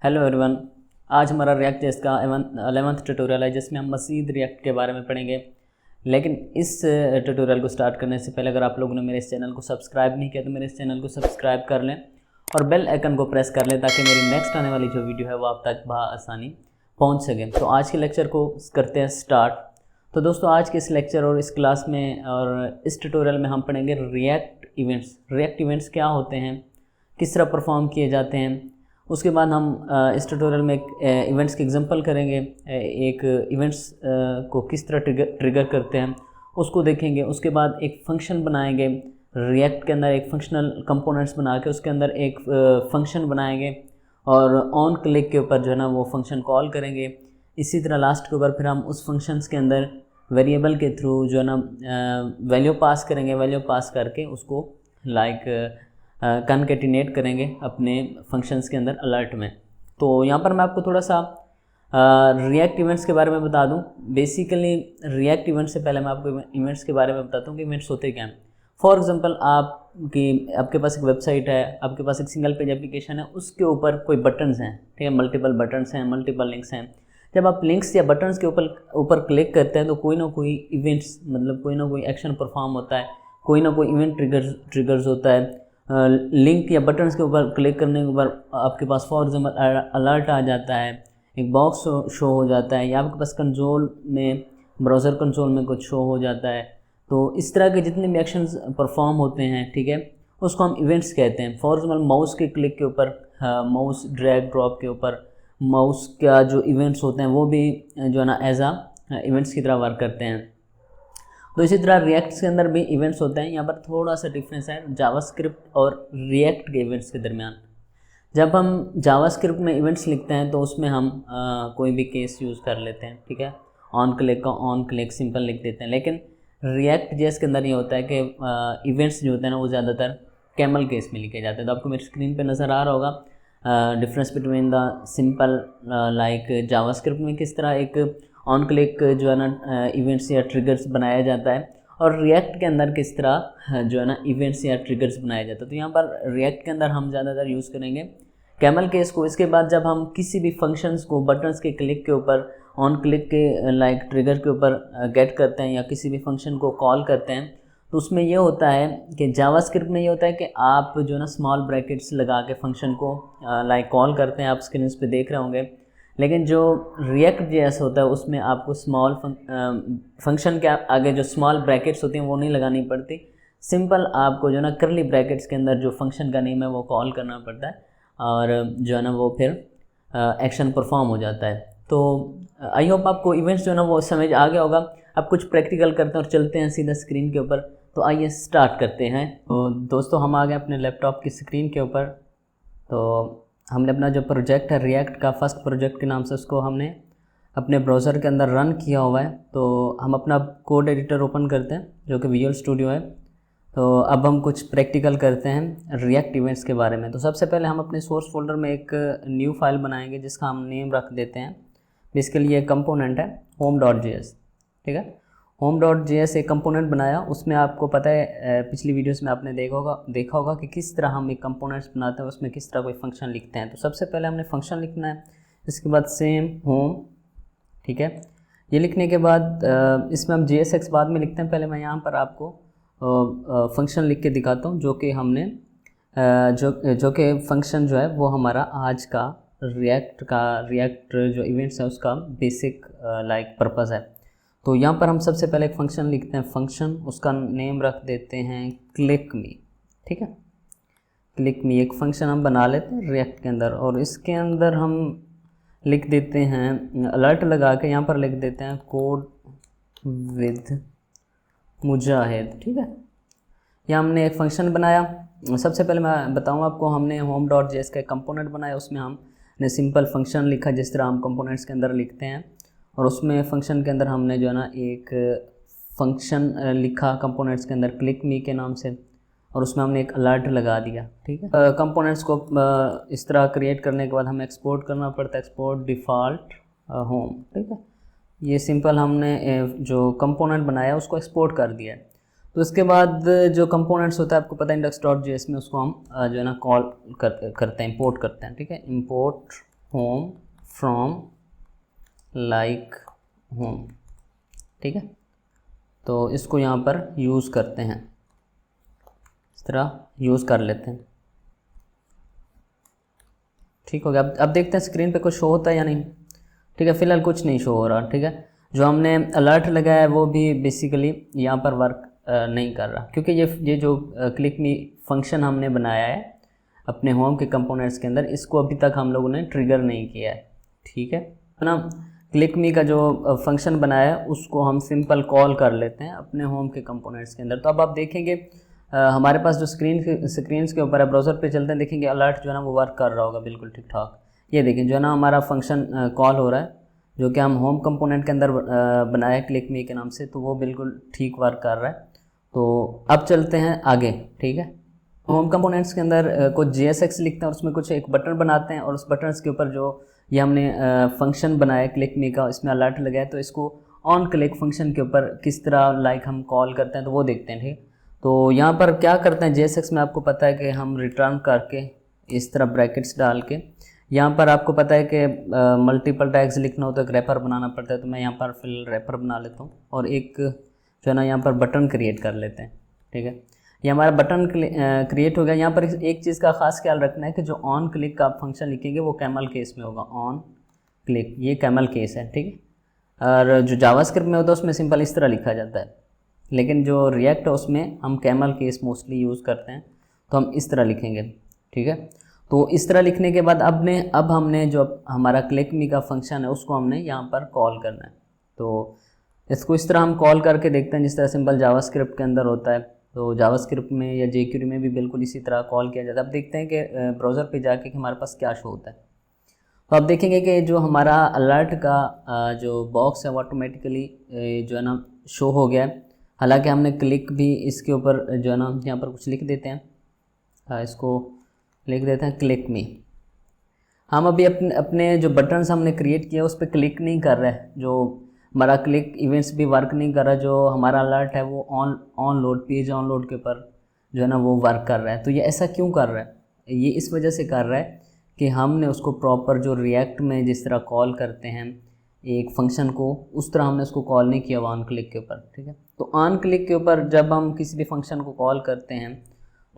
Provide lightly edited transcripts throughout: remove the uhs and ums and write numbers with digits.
Hello everyone. आज हमारा react JS का 11th ट्यूटोरियल है जिसमें हम मज़ीद रिएक्ट के बारे में पढ़ेंगे। लेकिन इस ट्यूटोरियल को स्टार्ट करने से पहले अगर आप लोगों ने मेरे इस चैनल को सब्सक्राइब नहीं किया तो मेरे इस चैनल को सब्सक्राइब कर लें और बेल आइकन को प्रेस कर लें ताकि मेरी नेक्स्ट आने वाली जो वीडियो है वो आप तक बआसानी पहुँच सके। तो आज के लेक्चर को करते हैं स्टार्ट। तो दोस्तों आज के इस लेक्चर और इस क्लास में और इस ट्यूटोरियल में हम पढ़ेंगे रिएक्ट इवेंट्स। रिएक्ट इवेंट्स क्या होते हैं, किस तरह परफॉर्म किए जाते हैं। उसके बाद हम इस ट्यूटोरियल में एक इवेंट्स की एग्जांपल करेंगे, एक इवेंट्स को किस तरह ट्रिगर करते हैं उसको देखेंगे। उसके बाद एक फंक्शन बनाएंगे रिएक्ट के अंदर, एक फंक्शनल कंपोनेंट्स बना के उसके अंदर एक फंक्शन बनाएंगे और ऑन क्लिक के ऊपर जो है ना वो फंक्शन कॉल करेंगे। इसी तरह लास्ट के ऊपर फिर हम उस फंक्शंस के अंदर वेरिएबल के थ्रू जो है ना वैल्यू पास करेंगे। वैल्यू पास करके उसको कनकेटिनेट करेंगे अपने फंक्शंस के अंदर अलर्ट में। तो यहाँ पर मैं आपको थोड़ा सा रिएक्ट इवेंट्स के बारे में बता दूँ। बेसिकली रिएक्ट इवेंट्स से पहले मैं आपको इवेंट्स के बारे में बताता हूँ कि इवेंट्स होते क्या हैं। फॉर एग्जांपल आपके पास एक वेबसाइट है, आपके पास एक सिंगल पेज एप्लीकेशन है, उसके ऊपर कोई बटन्स हैं, ठीक है, मल्टीपल बटन्स हैं, मल्टीपल लिंक्स हैं। जब आप लिंक्स या बटन्स के ऊपर क्लिक करते हैं तो कोई ना कोई इवेंट्स मतलब कोई ना कोई एक्शन परफॉर्म होता है, कोई ना कोई इवेंट ट्रिगर्स होता है। लिंक या बटन्स के ऊपर क्लिक करने के ऊपर आपके पास फॉर एग्जाम्पल अलर्ट आ जाता है, एक बॉक्स शो हो जाता है, या आपके पास कंसोल में ब्राउज़र कंसोल में कुछ शो हो जाता है। तो इस तरह के जितने भी एक्शंस परफॉर्म होते हैं, ठीक है, उसको हम इवेंट्स कहते हैं। फॉर एग्जाम्पल माउस के क्लिक के ऊपर, माउस ड्रैग ड्रॉप के ऊपर माउस का जो इवेंट्स होते हैं वो भी जो है ना एज आ इवेंट्स की तरह वर्क करते हैं। तो इसी तरह रिएक्ट के अंदर भी इवेंट्स होते हैं। यहाँ पर थोड़ा सा डिफरेंस है जावास्क्रिप्ट और रिएक्ट के इवेंट्स के दरमियान। जब हम जावास्क्रिप्ट में इवेंट्स लिखते हैं तो उसमें हम कोई भी केस यूज़ कर लेते हैं, ठीक है, ऑन क्लिक का ऑन क्लिक सिंपल लिख देते हैं। लेकिन रिएक्ट जेएस के अंदर ये होता है कि इवेंट्स जो होते हैं ना वो ज़्यादातर कैमल केस में लिखे जाते हैं। तो आपको मेरी स्क्रीन पर नज़र आ रहा होगा difference between the simple like JavaScript में किस तरह एक ऑन क्लिक जो है ना इवेंट्स या ट्रिगर्स बनाया जाता है और रिएक्ट के अंदर किस तरह जो है ना इवेंट्स या ट्रिगर्स बनाया जाता है। तो यहाँ पर रिएक्ट के अंदर हम ज़्यादातर यूज़ करेंगे कैमल केस को। इसके बाद जब हम किसी भी फंक्शंस को बटन्स के क्लिक के ऊपर ऑन क्लिक के लाइक ट्रिगर के ऊपर गेट करते हैं या किसी भी फंक्शन को कॉल करते हैं तो उसमें ये होता है कि जावास्क्रिप्ट में ये होता है कि आप जो है ना स्मॉल ब्रैकेट्स लगा के फंक्शन को लाइक कॉल करते हैं, आप स्क्रीन पे देख रहे होंगे। लेकिन जो रिएक्ट जेएस होता है उसमें आपको स्मॉल फंक्शन के आगे जो स्मॉल ब्रैकेट्स होती हैं वो नहीं लगानी पड़ती। सिंपल आपको जो है ना करली ब्रैकेट्स के अंदर जो फंक्शन का नेम है वो कॉल करना पड़ता है और जो है ना वो फिर एक्शन परफॉर्म हो जाता है। तो आई होप आपको इवेंट्स जो है ना वो समझ आ गया होगा। अब कुछ प्रैक्टिकल करते हैं और चलते हैं सीधा स्क्रीन के ऊपर। तो आइए स्टार्ट करते हैं। तो दोस्तों हम आ गए अपने लैपटॉप की स्क्रीन के ऊपर। तो हमने अपना जो प्रोजेक्ट है रिएक्ट का फर्स्ट प्रोजेक्ट के नाम से उसको हमने अपने ब्राउज़र के अंदर रन किया हुआ है। तो हम अपना कोड एडिटर ओपन करते हैं जो कि विजुअल स्टूडियो है। तो अब हम कुछ प्रैक्टिकल करते हैं रिएक्ट इवेंट्स के बारे में। तो सबसे पहले हम अपने सोर्स फोल्डर में एक न्यू फाइल बनाएंगे जिसका हम नेम रख देते हैं, बेसिकली ये कंपोनेंट है home.js, ठीक है। home.js एक कंपोनेंट बनाया। उसमें आपको पता है पिछली वीडियोस में आपने देखा होगा कि किस तरह हम एक कंपोनेंट्स बनाते हैं, उसमें किस तरह कोई फंक्शन लिखते हैं। तो सबसे पहले हमने फंक्शन लिखना है, इसके बाद सेम होम, ठीक है। ये लिखने के बाद इसमें हम JSX बाद में लिखते हैं। पहले मैं यहाँ पर आपको फंक्शन लिख के दिखाता हूँ जो कि हमने जो कि फंक्शन जो है वो हमारा आज का रिएक्ट जो इवेंट्स है उसका बेसिक लाइक पर्पज़ है। तो यहाँ पर हम सबसे पहले एक फंक्शन लिखते हैं, फंक्शन उसका नेम रख देते हैं क्लिक मी, ठीक है। क्लिक मी एक फंक्शन हम बना लेते हैं रिएक्ट के अंदर और इसके अंदर हम लिख देते हैं अलर्ट लगा के, यहाँ पर लिख देते हैं कोड विद मुजाहिद, ठीक है। यहाँ हमने एक फंक्शन बनाया। सबसे पहले मैं बताऊँ आपको, हमने home.js का एक कंपोनेंट बनाया, उसमें हमने सिंपल फंक्शन लिखा जिस तरह हम कंपोनेंट्स के अंदर लिखते हैं। और उसमें फंक्शन के अंदर हमने जो है ना एक फंक्शन लिखा कंपोनेंट्स के अंदर क्लिक मी के नाम से और उसमें हमने एक अलर्ट लगा दिया, ठीक है। कंपोनेंट्स को इस तरह क्रिएट करने के बाद हमें एक्सपोर्ट करना पड़ता है, एक्सपोर्ट डिफ़ॉल्ट होम, ठीक है। ये सिंपल हमने जो कंपोनेंट बनाया उसको एक्सपोर्ट कर दिया है। तो इसके बाद जो कंपोनेंट्स होता है आपको पता है index.js में उसको हम जो है ना कॉल करते हैं, इंपोर्ट करते हैं, ठीक है। Import home from like home, ठीक है। तो इसको यहाँ पर यूज़ करते हैं, इस तरह यूज़ कर लेते हैं, ठीक हो गया। अब देखते हैं स्क्रीन पे कुछ शो होता है या नहीं, ठीक है। फिलहाल कुछ नहीं शो हो रहा, ठीक है। जो हमने अलर्ट लगाया है वो भी बेसिकली यहाँ पर वर्क नहीं कर रहा, क्योंकि ये जो क्लिक मी फंक्शन हमने बनाया है अपने होम के कंपोनेंट्स के अंदर, इसको अभी तक हम लोगों ने ट्रिगर नहीं किया है, ठीक है ना। क्लिक मी का जो फंक्शन बनाया है उसको हम सिंपल कॉल कर लेते हैं अपने होम के कंपोनेंट्स के अंदर। तो अब आप देखेंगे हमारे पास जो स्क्रीन्स के ऊपर है, ब्राउज़र पे चलते हैं, देखेंगे अलर्ट जो है ना वो वर्क कर रहा होगा बिल्कुल ठीक ठाक। ये देखें जो है ना हमारा फंक्शन कॉल हो रहा है, जो कि हम होम कंपोनेंट के अंदर बनाया है क्लिक मी के नाम से, तो वो बिल्कुल ठीक वर्क कर रहा है। तो अब चलते हैं आगे, ठीक है। होम कंपोनेंट्स के अंदर कुछ JSX लिखते हैं और उसमें कुछ एक बटन बनाते हैं, और उस बटन्स के ऊपर जो ये हमने फंक्शन बनाया क्लिक मी का, इसमें अलर्ट लगाया, तो इसको ऑन क्लिक फंक्शन के ऊपर किस तरह लाइक हम कॉल करते हैं तो वो देखते हैं, ठीक। तो यहाँ पर क्या करते हैं JSX में, आपको पता है कि हम रिटर्न करके इस तरह ब्रैकेट्स डाल के, यहाँ पर आपको पता है कि मल्टीपल टैग्स लिखना हो तो एक रैपर बनाना पड़ता है। तो मैं यहाँ पर फिर रैपर बना लेता हूँ और एक जो है ना यहाँ पर बटन क्रिएट कर लेते हैं, ठीक है। ये हमारा बटन क्रिएट हो गया। यहाँ पर एक चीज़ का खास ख्याल रखना है कि जो ऑन क्लिक का आप फंक्शन लिखेंगे वो कैमल केस में होगा, ऑन क्लिक ये कैमल केस है, ठीक है। और जो जावास्क्रिप्ट में होता है उसमें सिंपल इस तरह लिखा जाता है, लेकिन जो रिएक्ट है उसमें हम कैमल केस मोस्टली यूज़ करते हैं, तो हम इस तरह लिखेंगे, ठीक है। तो इस तरह लिखने के बाद अब हमने जो हमारा क्लिक मी का फंक्शन है उसको हमने यहाँ पर कॉल करना है। तो इसको इस तरह हम कॉल करके देखते हैं जिस तरह सिंपल जावास्क्रिप्ट के अंदर होता है। तो जावास्क्रिप्ट में या jQuery में भी बिल्कुल इसी तरह कॉल किया जाता है। अब देखते हैं कि ब्राउज़र पे जाके कि हमारे पास क्या शो होता है। तो आप देखेंगे कि जो हमारा अलर्ट का जो बॉक्स है वो ऑटोमेटिकली जो है ना शो हो गया है। हालांकि हमने क्लिक भी इसके ऊपर जो है ना यहाँ पर कुछ लिख देते हैं, इसको लिख देते हैं क्लिक मी। हम अभी अपने जो बटन्स हमने क्रिएट किया उस पर क्लिक नहीं कर रहे हैं, जो हमारा क्लिक इवेंट्स भी वर्क नहीं कर रहा, जो हमारा अलर्ट है वो on load page on load के ऊपर जो है ना वो वर्क कर रहा है। तो ये ऐसा क्यों कर रहा है? ये इस वजह से कर रहा है कि हमने उसको प्रॉपर जो रिएक्ट में जिस तरह कॉल करते हैं एक फंक्शन को, उस तरह हमने उसको कॉल नहीं किया ऑन क्लिक के ऊपर, ठीक है। तो ऑन क्लिक के ऊपर जब हम किसी भी फंक्शन को कॉल करते हैं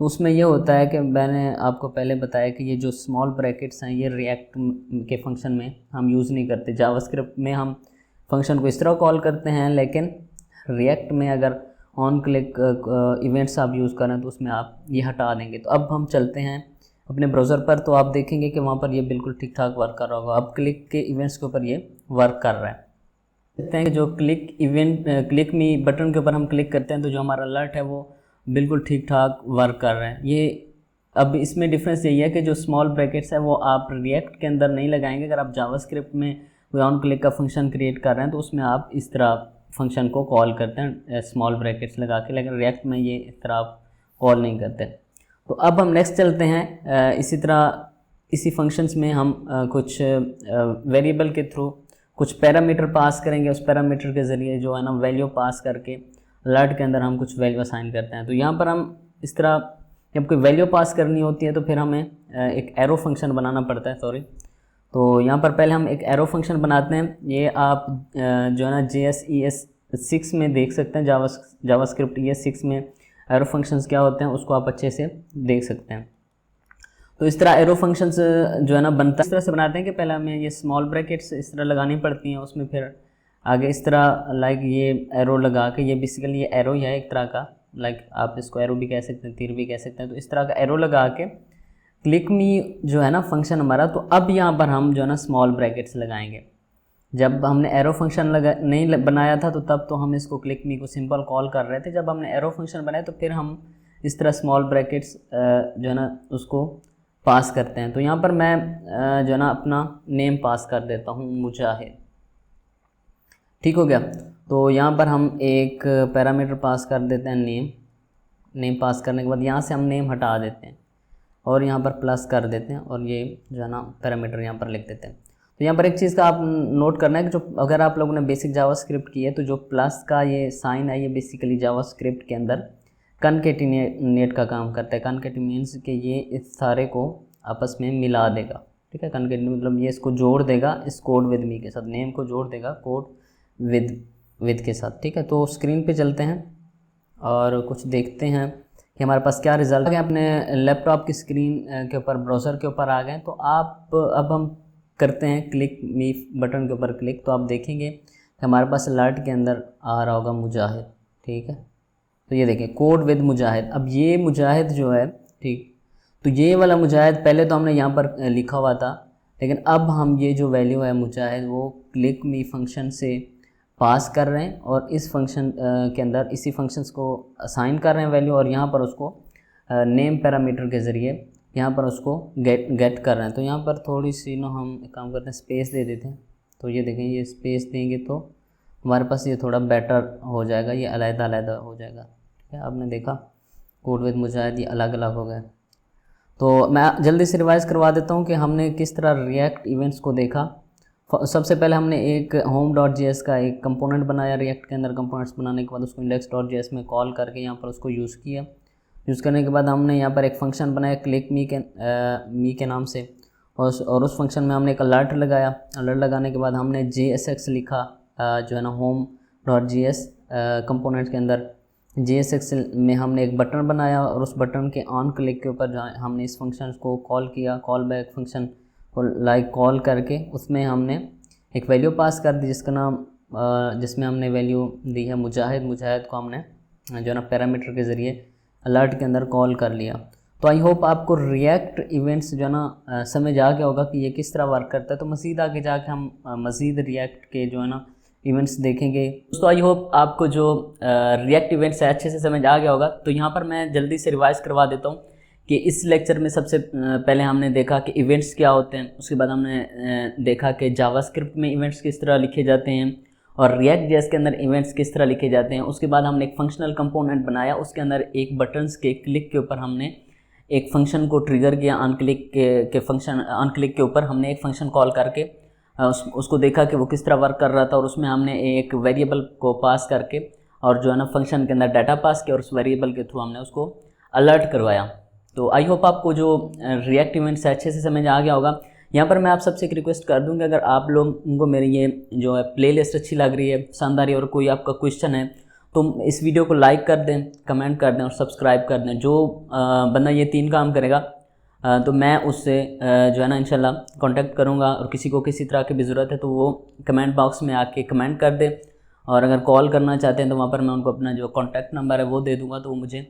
तो उसमें यह होता है कि मैंने आपको पहले बताया कि ये जो स्मॉल ब्रैकेट्स हैं ये रिएक्ट के फंक्शन में हम यूज़ नहीं करते। जावास्क्रिप्ट में हम फंक्शन को इस तरह कॉल करते हैं, लेकिन रिएक्ट में अगर ऑन क्लिक इवेंट्स आप यूज़ करें तो उसमें आप ये हटा देंगे। तो अब हम चलते हैं अपने ब्राउज़र पर, तो आप देखेंगे कि वहाँ पर ये बिल्कुल ठीक ठाक वर्क कर रहा होगा। अब क्लिक के इवेंट्स के ऊपर ये वर्क कर रहा है। देखते हैं कि जो क्लिक मी बटन के ऊपर हम क्लिक करते हैं तो जो हमारा अलर्ट है वो बिल्कुल ठीक ठाक वर्क कर रहा है। ये अब इसमें डिफरेंस यही है कि जो स्मॉल ब्रैकेट्स है वो आप रिएक्ट के अंदर नहीं लगाएंगे। अगर आप जावास्क्रिप्ट में कोई ऑन क्लिक का फंक्शन क्रिएट कर रहे हैं तो उसमें आप इस तरह फंक्शन को कॉल करते हैं स्मॉल ब्रैकेट्स लगा के, लेकिन रिएक्ट में ये इस तरह आप कॉल नहीं करते। तो अब हम नेक्स्ट चलते हैं। इसी तरह इसी फंक्शंस में हम कुछ वेरिएबल के थ्रू कुछ पैरामीटर पास करेंगे। उस पैरामीटर के ज़रिए जो है ना वैल्यू पास करके अलर्ट के अंदर हम कुछ वैल्यू असाइन करते हैं। तो यहाँ पर हम इस तरह जब कोई वैल्यू पास करनी होती है तो फिर हमें एक एरो फंक्शन बनाना पड़ता है, तो यहाँ पर पहले हम एक एरो फंक्शन बनाते हैं। ये आप जो है ना JS6 में देख सकते हैं, जावास्क्रिप्ट ES6 में एरो फंक्शंस क्या होते हैं उसको आप अच्छे से देख सकते हैं। तो इस तरह एरो फंक्शंस जो है ना बनता है, इस तरह से बनाते हैं कि पहले हमें ये स्मॉल ब्रैकेट्स इस तरह लगानी पड़ती हैं, उसमें फिर आगे इस तरह लाइक ये एरो लगा के, ये बेसिकली ये एरो ही है एक तरह का, लाइक आप इसको एरो भी कह सकते हैं, तीर भी कह सकते हैं। तो इस तरह का एरो लगा के क्लिक मी जो है ना फंक्शन हमारा, तो अब यहाँ पर हम जो है ना स्मॉल ब्रैकेट्स लगाएंगे। जब हमने एरो फंक्शन नहीं बनाया था तो तब तो हम इसको क्लिक मी को सिंपल कॉल कर रहे थे। जब हमने एरो फंक्शन बनाया तो फिर हम इस तरह स्मॉल ब्रैकेट्स जो है ना उसको पास करते हैं। तो यहाँ पर मैं जो है ना अपना नेम पास कर देता हूँ, मुजाहिद, ठीक हो गया। तो यहाँ पर हम एक पैरामीटर पास कर देते हैं नेम पास करने के बाद यहाँ से हम नेम हटा देते हैं और यहाँ पर प्लस कर देते हैं और ये जो है ना पैरामीटर यहाँ पर लिख देते हैं। तो यहाँ पर एक चीज़ का आप नोट करना है कि जो अगर आप लोगों ने बेसिक जावास्क्रिप्ट की है तो जो प्लस का ये साइन है ये बेसिकली जावास्क्रिप्ट के अंदर कनकेटिनेट का काम करता है। कनकेटिनेट मीन्स कि ये इस सारे को आपस में मिला देगा, ठीक है। कंकेटनेट मतलब ये इसको जोड़ देगा इस कोड विद मी के साथ, नेम को जोड़ देगा कोड विद के साथ, ठीक है। तो स्क्रीन पे चलते हैं और कुछ देखते हैं कि हमारे पास क्या रिजल्ट है। अपने लैपटॉप की स्क्रीन के ऊपर, ब्राउज़र के ऊपर आ गए। तो आप अब हम करते हैं क्लिक मी बटन के ऊपर क्लिक, तो आप देखेंगे कि हमारे पास अलर्ट के अंदर आ रहा होगा मुजाहिद, ठीक है। तो ये देखें कोड विद मुजाहिद। अब ये मुजाहिद जो है, ठीक, तो ये वाला मुजाहिद पहले तो हमने यहाँ पर लिखा हुआ था, लेकिन अब हम ये जो वैल्यू है मुजाहिद वो क्लिक मी फंक्शन से पास कर रहे हैं और इस फंक्शन के अंदर इसी फंक्शंस को असाइन कर रहे हैं वैल्यू, और यहाँ पर उसको नेम पैरामीटर के ज़रिए यहाँ पर उसको गेट कर रहे हैं। तो यहाँ पर थोड़ी सी ना हम एक काम करते हैं, स्पेस दे देते हैं। तो ये देखें, ये स्पेस देंगे तो हमारे पास ये थोड़ा बेटर हो जाएगा, ये अलग-अलग हो जाएगा, ठीक है। आपने देखा कोड विद मुजाहिद ये अलग अलग हो गए। तो मैं जल्दी से रिवाइज़ करवा देता हूँ कि हमने किस तरह रिएक्ट इवेंट्स को देखा। सबसे पहले हमने एक home.js का एक कंपोनेंट बनाया रिएक्ट के अंदर। कंपोनेंट्स बनाने के बाद उसको index.js में कॉल करके यहाँ पर उसको यूज़ किया। यूज़ करने के बाद हमने यहाँ पर एक फ़ंक्शन बनाया क्लिक मी के नाम से, और उस फंक्शन में हमने एक अलर्ट लगाया। अलर्ट लगाने के बाद हमने JSX लिखा जो है ना home.js कंपोनेंट के अंदर। JSX में हमने एक बटन बनाया और उस बटन के ऑन क्लिक के ऊपर हमने इस फंक्शन को कॉल किया, कॉल बैक फंक्शन को लाइक कॉल करके उसमें हमने एक वैल्यू पास कर दी जिसका नाम जिसमें हमने वैल्यू दी है मुजाहिद। मुजाहिद को हमने जो है ना पैरामीटर के ज़रिए अलर्ट के अंदर कॉल कर लिया। तो आई होप आपको रिएक्ट इवेंट्स जो है ना समझ आ गया होगा कि ये किस तरह वर्क करता है। तो मज़ीद आगे जाके हम मज़ीद रिएक्ट के जो है ना इवेंट्स देखेंगे। दोस्तों आई होप आपको जो रिएक्ट इवेंट्स है अच्छे से समझ आ गया होगा। तो यहाँ पर मैं जल्दी से रिवाइज़ करवा देता हूँ कि इस लेक्चर में सबसे पहले हमने देखा कि इवेंट्स क्या होते हैं। उसके बाद हमने देखा कि जावास्क्रिप्ट में इवेंट्स किस तरह लिखे जाते हैं और रिएक्ट जेएस के अंदर इवेंट्स किस तरह लिखे जाते हैं। उसके बाद हमने एक फंक्शनल कंपोनेंट बनाया, उसके अंदर एक बटन्स के क्लिक के ऊपर हमने एक फंक्शन को ट्रिगर किया। ऑन क्लिक के फंक्शन ऑन क्लिक के ऊपर हमने एक फंक्शन कॉल करके उसको देखा कि वो किस तरह वर्क कर रहा था, और उसमें हमने एक वेरिएबल को पास करके और जो है ना फंक्शन के अंदर डाटा पास किया और उस वेरिएबल के थ्रू हमने उसको अलर्ट करवाया। तो आई होप आपको जो रिएक्ट इवेंट्स है अच्छे से समझ आ गया होगा। यहाँ पर मैं आप सबसे एक रिक्वेस्ट कर दूँ कि अगर आप लोगों को मेरी ये जो है प्लेलिस्ट अच्छी लग रही है, पसंद आ रही है, और कोई आपका क्वेश्चन है तो इस वीडियो को लाइक कर दें, कमेंट कर दें और सब्सक्राइब कर दें। जो बंदा ये 3 काम करेगा तो मैं उससे जो है ना इंशाल्लाह कांटेक्ट करूँगा, और किसी को किसी तरह की भी ज़रूरत है तो वो कमेंट बॉक्स में आके कमेंट कर दे। और अगर कॉल करना चाहते हैं तो वहाँ पर मैं उनको अपना जो कॉन्टैक्ट नंबर है वो दे दूँगा, तो वो मुझे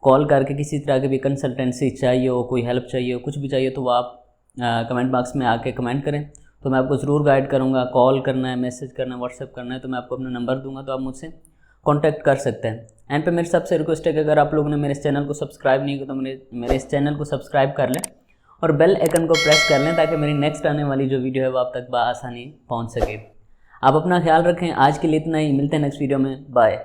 कॉल करके किसी तरह की भी कंसल्टेंसी चाहिए हो, कोई हेल्प चाहिए हो, कुछ भी चाहिए तो वो आप कमेंट बॉक्स में आके कमेंट करें, तो मैं आपको ज़रूर गाइड करूँगा। कॉल करना है, मैसेज करना है, व्हाट्सएप करना है, तो मैं आपको अपना नंबर दूंगा, तो आप मुझसे कांटेक्ट कर सकते हैं। एंड पे मेरी सबसे रिक्वेस्ट है कि अगर आप लोगों ने मेरे इस चैनल को सब्सक्राइब नहीं किया तो मेरे इस चैनल को सब्सक्राइब कर लें और बेल आइकन को प्रेस कर लें, ताकि मेरी नेक्स्ट आने वाली जो वीडियो है वो आप तक बआसानी पहुँच सके। आप अपना ख्याल रखें। आज के लिए इतना ही, मिलते हैं नेक्स्ट वीडियो में। बाय।